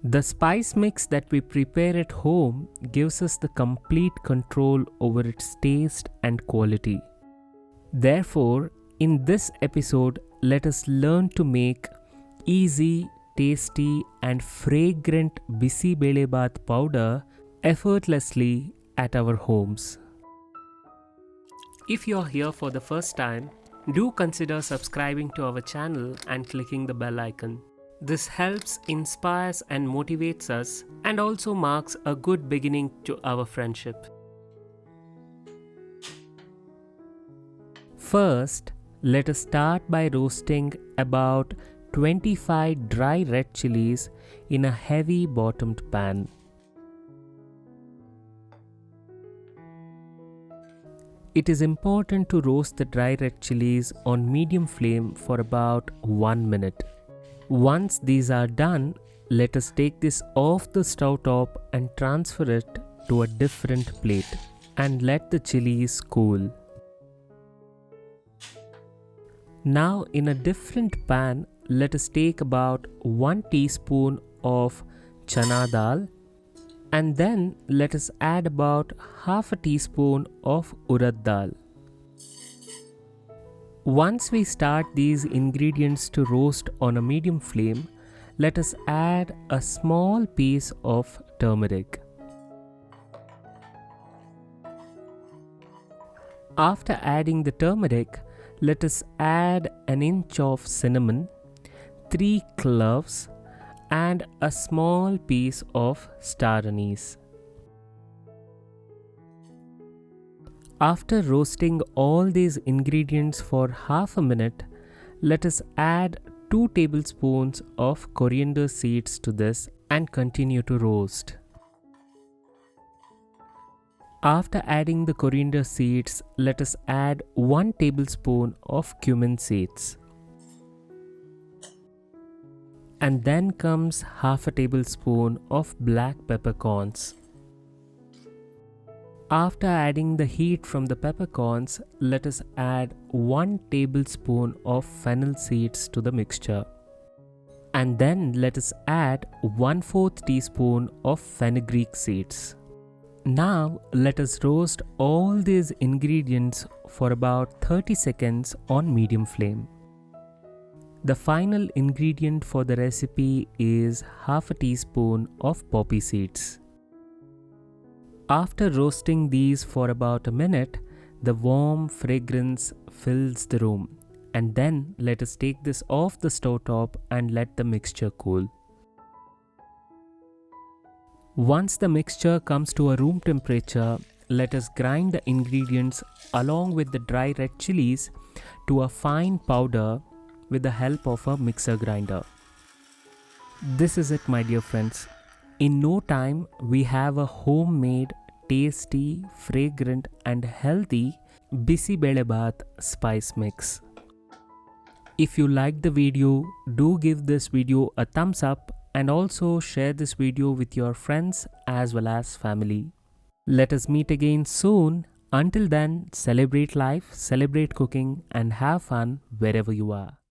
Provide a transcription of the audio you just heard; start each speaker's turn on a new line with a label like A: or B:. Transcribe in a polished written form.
A: The spice mix that we prepare at home gives us the complete control over its taste and quality. Therefore, in this episode, let us learn to make easy, tasty, and fragrant Bisibelebath powder effortlessly at our homes. If you're here for the first time, do consider subscribing to our channel and clicking the bell icon. This helps, inspires, and motivates us, and also marks a good beginning to our friendship. First, let us start by roasting about 25 dry red chillies in a heavy bottomed pan. It is important to roast the dry red chillies on medium flame for about 1 minute. Once these are done, let us take this off the stove top and transfer it to a different plate and let the chillies cool. Now in a different pan, let us take about 1 teaspoon of chana dal and then let us add about half a teaspoon of urad dal. Once we start these ingredients to roast on a medium flame, let us add a small piece of turmeric. After adding the turmeric, let us add an inch of cinnamon, 3 cloves, and a small piece of star anise. After roasting all these ingredients for half a minute, let us add 2 tablespoons of coriander seeds to this and continue to roast. After adding the coriander seeds, let us add 1 tablespoon of cumin seeds. And then comes half a tablespoon of black peppercorns. After adding the heat from the peppercorns, let us add 1 tablespoon of fennel seeds to the mixture. And then let us add 1/4 teaspoon of fenugreek seeds. Now let us roast all these ingredients for about 30 seconds on medium flame. The final ingredient for the recipe is half a teaspoon of poppy seeds. After roasting these for about a minute, the warm fragrance fills the room, and then let us take this off the stove top and let the mixture cool. Once the mixture comes to a room temperature, let us grind the ingredients along with the dry red chillies to a fine powder with the help of a mixer grinder. This is it, my dear friends. In no time, we have a homemade, tasty, fragrant and healthy Bisibelebath spice mix. If you liked the video, do give this video a thumbs up and also share this video with your friends as well as family. Let us meet again soon. Until then, celebrate life, celebrate cooking and have fun wherever you are.